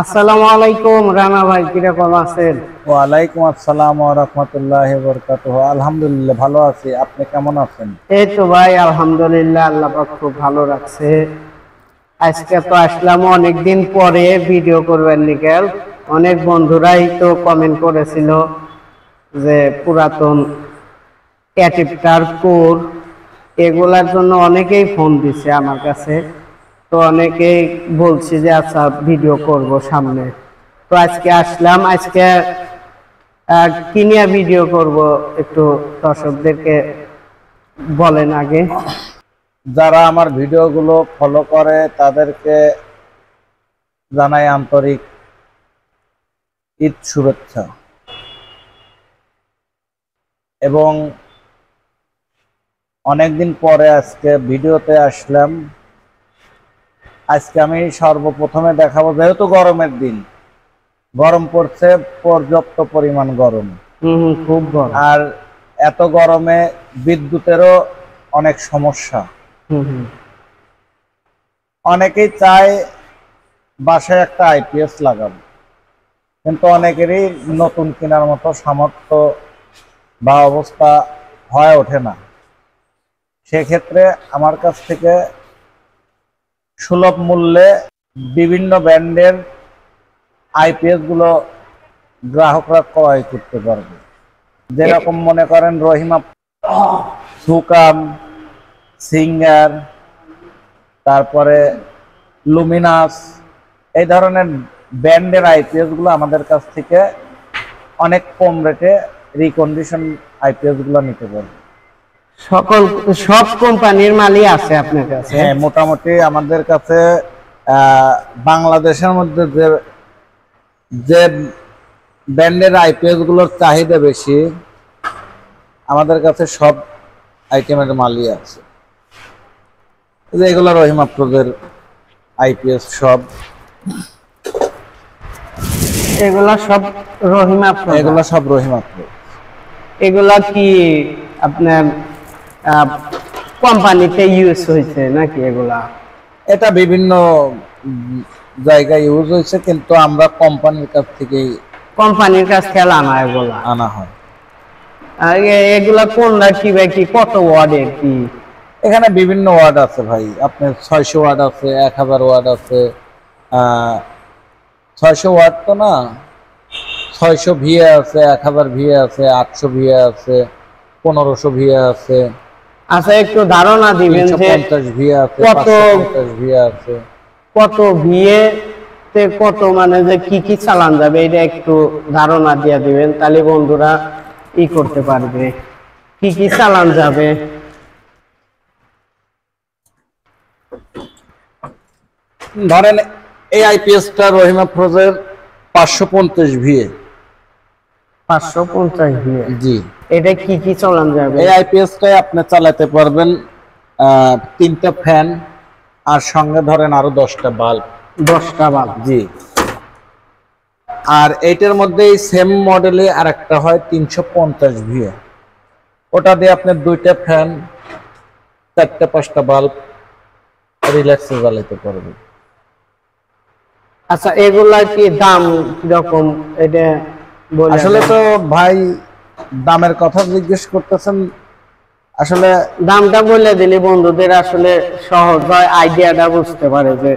আসসালামু আলাইকুম রানা ভাই, কিরকম আছেন? ওয়ালাইকুম আসসালাম ওয়া রাহমাতুল্লাহি ওয়া বারাকাতুহু। আলহামদুলিল্লাহ ভালো আছি, আপনি কেমন আছেন? এই তো ভাই আলহামদুলিল্লাহ, আল্লাহ পাক খুব ভালো রাখছে। আজকে তো আসলাম অনেকদিন পরে ভিডিও করবেন নিকেল। অনেক বন্ধুরাই তো কমেন্ট করেছিল যে পুরাতন অ্যাডাপ্টার কোর এগুলার জন্য অনেকেই ফোন দিছে আমার কাছে। তো অনেকেই বলছি যে আচ্ছা ভিডিও করব সামনে। তো আজকে আসলাম, আজকে কি নিয়ে ভিডিও করব একটু দর্শকদেরকে বলেন আগে। যারা আমার ভিডিওগুলো ফলো করে তাদেরকে জানাই আন্তরিক ঈদ শুভেচ্ছা। এবং অনেকদিন পরে আজকে ভিডিওতে আসলাম। আজকে আমি সর্বপ্রথমে দেখাবো, যেহেতু গরমের দিন, গরম পড়ছে, পর্যাপ্ত পরিমাণ গরম। খুব গরম। আর এত গরমে বিদ্যুতেরও অনেক সমস্যা। অনেকেই চায় বাসায় একটা আইপিএস লাগাবো, কিন্তু অনেকেরই নতুন কেনার মতো সামর্থ্য বা অবস্থা হয়ে ওঠে না। সেক্ষেত্রে আমার কাছ থেকে সুলভ মূল্যে বিভিন্ন ব্র্যান্ডের আইপিএস গুলো গ্রাহকরা ক্রয় করতে পারবে। যেরকম মনে করেন রহিমা, সুকাম, সিঙ্গার, তারপরে লুমিনাস, এই ধরনের ব্র্যান্ডের আইপিএস গুলো আমাদের কাছ থেকে অনেক কম রেটে রিকন্ডিশন আইপিএস গুলো নিতে পারবে। সব কোম্পানির মালই আছে আপনার কাছে? হ্যাঁ, মোটামুটি আমাদের কাছে বাংলাদেশের মধ্যে যে যে ব্র্যান্ডের আইপিএস গুলোর চাহিদা বেশি, আমাদের কাছে সব আইটেমের মালই আছে। এগুলো রহিমা প্রোদের আইপিএস সব। এগুলা সব রহিমা প্রো? এগুলো সব রহিমা প্রো। এগুলা কি আপনার কোম্পানিতে ইউজ হয়েছে নাকি এগুলা? এটা বিভিন্ন জায়গায় ইউজ হয়েছে, কিন্তু আমরা কোম্পানির কাছ থেকেই আনা এগুলা আনা হয়। এগুলা কোনটা কি ভাই, কি কত ওয়াটের কি? এখানে বিভিন্ন ওয়ার্ড আছে ভাই, আপনার 600 ওয়ার্ড আছে, 1000 ওয়ার্ড আছে। 600 ওয়ার্ড তো না, 600 ভিএ আছে, 1000 ভিএ আছে, 800 ভিএ আছে, 1500 ভিএ আছে। আচ্ছা, একটু ধারণা দিবেন যে 50 ভিএ আছে, কত 550 ভিএ আছে। কত ভিএ তে কত, মানে যে কি কি চালান যাবে এটা একটু ধারণা দিয়ে দিবেন, তাহলে বন্ধুরা ই করতে পারবে কি কি চালান যাবে। ধরেন এই আইপিএসটা রহিমা প্রোজের 550 ভিএ। 550 ভিএ? জি। এটা কি কি চালান যাবে? এই আইপিএসটাই আপনি চালাতে পারবেন 3টা ফ্যান, আর সঙ্গে ধরেন আরো 10টা বাল্ব। 10টা বাল্ব? জি। আর এইটার মধ্যে সেম মডেলে আর একটা হয় 350 ভিএ। ওটা দিয়ে আপনি 2টা ফ্যান, 4টা 5টা বাল্ব রিল্যাক্সে জ্বালাতে পারবেন। আচ্ছা, এগুলা কি দাম কিরকম এটা বলে? আসলে তো ভাই দামের কথা জিজ্ঞেস করতেছেন, আসলে দামটা বলে দিলে বন্ধুদের আসলে সহজ হয়, আইডিয়াটা বুঝতে পারে যে।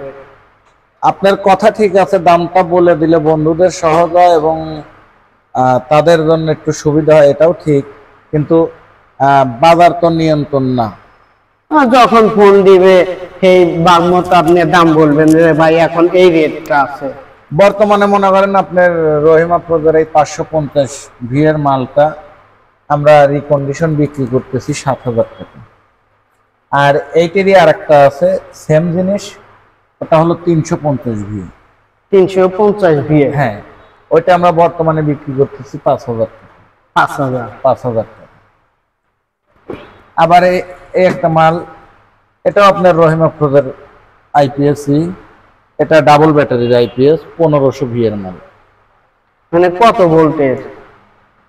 আপনার কথা ঠিক আছে, দামটা বলে দিলে বন্ধুদের সহজ হয় এবং তাদের জন্য একটু সুবিধা হয়, এটাও ঠিক। কিন্তু বাজার তো নিয়ন্ত্রণ না। যখন ফোন দিবে সেই বাগমত আপনি দাম বলবেন যে ভাই এখন এই রেটটা আছে। বর্তমানে মনে করেন আপনার রহিমা প্রোজের এই 550 ভিএর মালটা আমরা রিকন্ডিশন বিক্রি করতেছি 7000 টাকা। আর এইটারই আর একটা আছে সেম জিনিস, ওটা হলো 350 ভিএ। 350 ভিএ? হ্যাঁ, ওইটা আমরা বর্তমানে বিক্রি করতেছি 5000 টাকা। 5000 টাকা। আবার এই একটা মাল, এটাও আপনার রহিমা প্রোজের আইপিএসি, এটা ডাবল ব্যাটারির আইপিএস, 1500 ভিএর মাল। মানে কত ভোল্টের?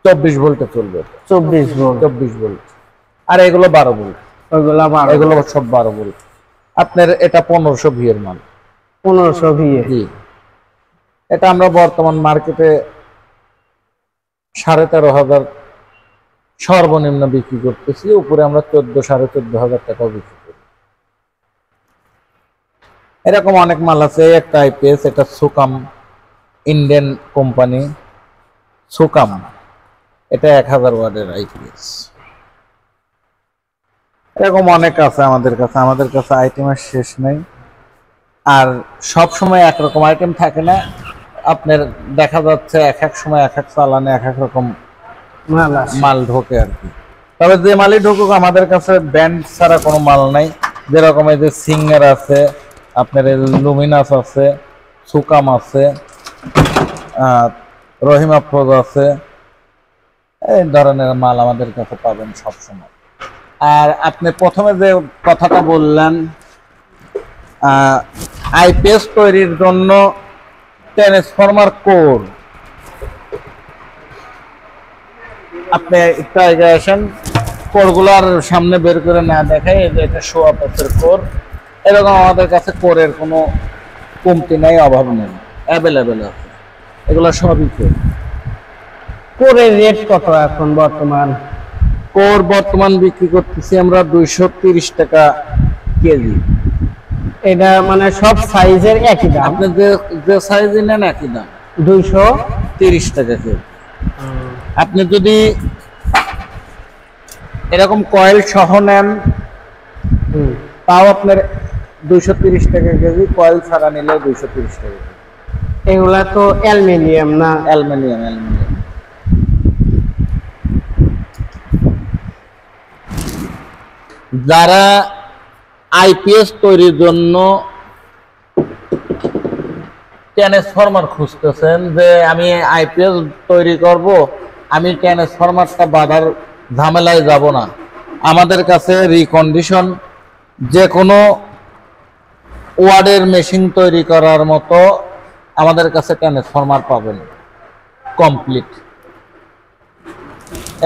24 ভোল্টে চলবে। 24 ভোল্ট? 24 ভোল্ট। আর এগুলো 12 ভোল্ট। এগুলো সব 12 ভোল্ট। আপনার এটা 1500 ভিএর মাল। 1500 ভিএ? জি। এটা আমরা বর্তমান মার্কেটে 13,500 সর্বনিম্ন বিক্রি করতেছি, উপরে আমরা 14,500 টাকা বিক্রি করি। এরকম অনেক মাল আছে। একটা আইপিএস, এটা সুকাম, ইন্ডিয়ান কোম্পানি সুকাম, এটা 1000 ওয়াটের আইপিএস। এরকম অনেক আছে আমাদের কাছে আইটেমের শেষ নেই। আর সব সময় একরকম আইটেম থাকে না, আপনার দেখা যাচ্ছে এক এক সময় এক এক চালানে এক এক রকম মাল ঢোকে আর কি। তবে যে মালই ঢুকুক আমাদের কাছে ব্যান্ড ছাড়া কোনো মাল নাই। যেরকম এই যে সিঙ্গার আছে, আপনার লুমিনাস আছে, সুকাম আছে, রহিম আফরোজ আছে, এই ধরনের মাল আমাদের কাছে পাবেন সবসময়। আর আপনি প্রথমে যে কথাটা বললেন আইপিএস তৈরির জন্য ট্রান্সফরমার কোর, আপনি একটু আগে আসেন, কোরগুলার সামনে বের করে না দেখাই, এটা শো আপের কোর। এরকম আমাদের কাছে কোরের কোনো কমতি নাই, অভাব নেই, অ্যাভেলেবেল আছে, এগুলো সবই কোর। কোরের রেট কত এখন বর্তমান? কোর বর্তমান বিক্রি করতেছি আমরা 230 টাকা কেজি। এটা মানে সব সাইজের একই দাম? আপনি যে সাইজে নেন একই দাম, 230 টাকা কেজি। আপনি যদি এরকম কয়েল সহ নেন তাও আপনার 230 টাকা কেজি, কয়েল ছাড়া নিলে 230 টাকা। এগুলা তো অ্যালুমিনিয়াম না? অ্যালুমিনিয়াম। যারা আইপিএস তৈরির জন্য ট্রান্সফরমার খুঁজতেছেন, যে আমি আইপিএস তৈরি করব, আমি ট্রান্সফরমারটা বাঁধার ঝামেলায় যাব না, আমাদের কাছে রিকন্ডিশন যে কোনো ওয়ার্ডের মেশিন তৈরি করার মতো আমাদের কাছে ট্রান্সফরমার পাবেন কমপ্লিট।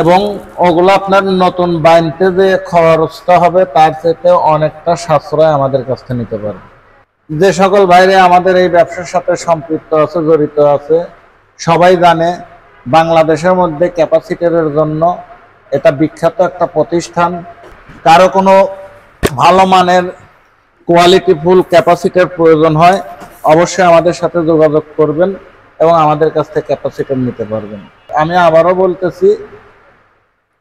এবং ওগুলো আপনার নতুন বানতে যে খরচটা হবে তার চাইতে অনেকটা সাশ্রয় আমাদের কাছ থেকে নিতে পারবেন। যে সকল ভাইরা আমাদের এই ব্যবসার সাথে সম্পৃক্ত আছে, জড়িত আছে, সবাই জানে বাংলাদেশের মধ্যে ক্যাপাসিটরের জন্য এটা বিখ্যাত একটা প্রতিষ্ঠান। কারো কোনো ভালো মানের কোয়ালিটিফুল ক্যাপাসিটর প্রয়োজন হয়, অবশ্যই আমাদের সাথে যোগাযোগ করবেন এবং আমাদের কাছ থেকে ক্যাপাসিটর নিতে পারবেন। আমি আবারও বলতেছি,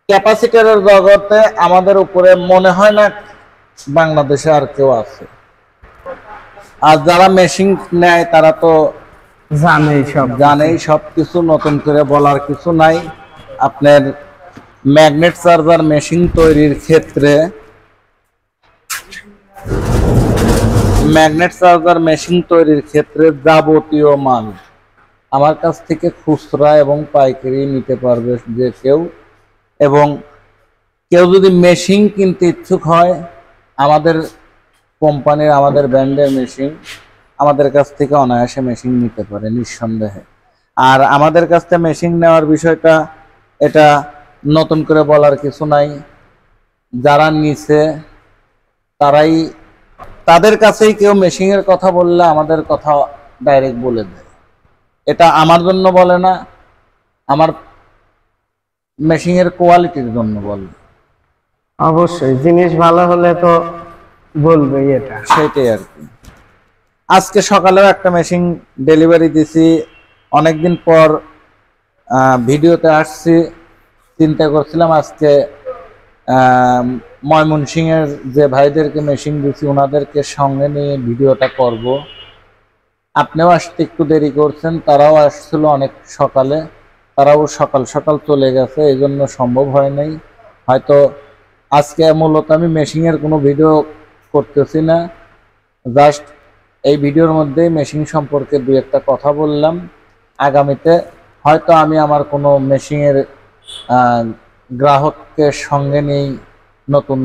ক্যাপাসিটরের জগতে আমাদের উপরে মনে হয় না বাংলাদেশে আর কেউ আছে। আর যারা মেশিন নেয় তারা তো জানেই সব কিছু, নতুন করে বলার কিছু নাই। আপনার ম্যাগনেট চার্জার মেশিন তৈরির ক্ষেত্রে যাবতীয় মাল আমার কাছ থেকে খুচরা এবং পাইকারি নিতে পারবে যে কেউ। এবং কেউ যদি মেশিন কিনতে ইচ্ছুক হয়, আমাদের কোম্পানির, আমাদের ব্র্যান্ডের মেশিন আমাদের কাছ থেকে অনায়াসে মেশিন নিতে পারে নিঃসন্দেহে। আর আমাদের কাছ থেকে মেশিন নেওয়ার বিষয়টা, এটা নতুন করে বলার কিছু নাই। যারা নিছে তাদের কাছেই কেউ মেশিনের কথা বললে আমাদের কথা ডাইরেক্ট বলে দেয়। এটা আমার জন্য বলে না, আমার মেশিনের কোয়ালিটির জন্য বলে। অবশ্যই জিনিস ভালো হলে তো বলবেই, এটা সেটাই আর কি। আজকে সকালেও একটা মেশিন ডেলিভারি দিছি, অনেকদিন পর ভিডিওতে আসছি। চিন্তা করছিলাম আজকে ময়মনসিংহের যে ভাইদেরকে মেশিন দিচ্ছি ওনাদেরকে সঙ্গে নিয়ে ভিডিওটা করব। আপনিও আসতে একটু দেরি করছেন, তারাও আসছিল অনেক সকালে, তারাও সকাল সকাল চলে গেছে, এই জন্য সম্ভব হয় নাই। হয়তো আজকে মূলত আমি মেশিনের কোনো ভিডিও করতেছি না, জাস্ট এই ভিডিওর মধ্যে মেশিন সম্পর্কে দুই একটা কথা বললাম। আগামীতে হয়তো আমি আমার কোনো মেশিনের গ্রাহককে সঙ্গে নিয়েই নতুন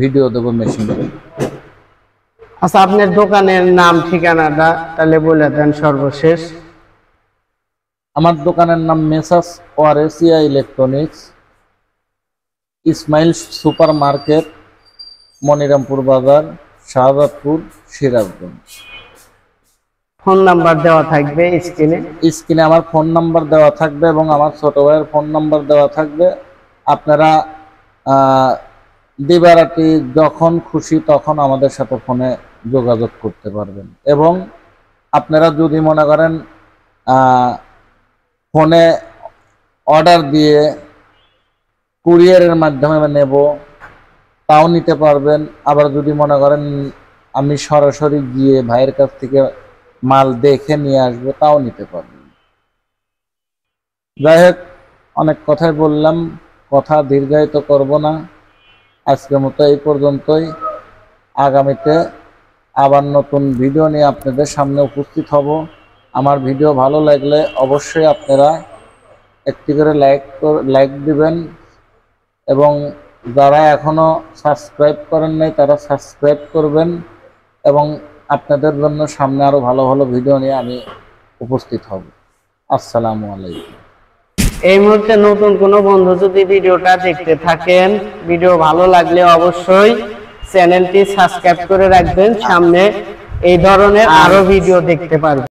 ভিডিও দেবো মেশিনের। আচ্ছা, আপনার দোকানের নাম ঠিকানাটা তাহলে বলে দেন সর্বশেষ। আমার দোকানের নাম Messrs Waresia electronics, Ismail super market, Monirampur Bazar, Shahjadpur, Sirajganj. Phone number দেওয়া থাকবে স্ক্রিনে। স্ক্রিনে আমার ফোন নাম্বার দেওয়া থাকবে এবং আমার ছোট ভাইয়ের ফোন নাম্বার দেওয়া থাকবে। আপনারা দিবারাতি যখন খুশি তখন আমাদের সাথে ফোনে যোগাযোগ করতে পারবেন। এবং আপনারা যদি মনে করেন ফোনে অর্ডার দিয়ে কুরিয়ারের মাধ্যমে নেব তাও নিতে পারবেন। আবার যদি মনে করেন আমি সরাসরি গিয়ে ভাইয়ের কাছ থেকে মাল দেখে নিয়ে আসবো তাও নিতে পারবেন। যাই হোক, অনেক কথাই বললাম, কথা দীর্ঘায়িত করব না। আজকের মতো এই পর্যন্তই। আগামীতে আবার নতুন ভিডিও নিয়ে আপনাদের সামনে উপস্থিত হব। আমার ভিডিও ভালো লাগলে অবশ্যই আপনারা একটি করে লাইক দিবেন এবং যারা এখনো সাবস্ক্রাইব করেন নাই তারা সাবস্ক্রাইব করবেন। এবং আপনাদের জন্য সামনে আরো ভালো ভালো ভিডিও নিয়ে আমি উপস্থিত হব। আসসালামু আলাইকুম। এই মুহূর্তে নতুন কোনো বন্ধু যদি ভিডিওটা দেখতে থাকেন, ভিডিও ভালো লাগলে অবশ্যই চ্যানেলটি সাবস্ক্রাইব করে রাখবেন। সামনে এই ধরনের আরো ভিডিও দেখতে পারবেন।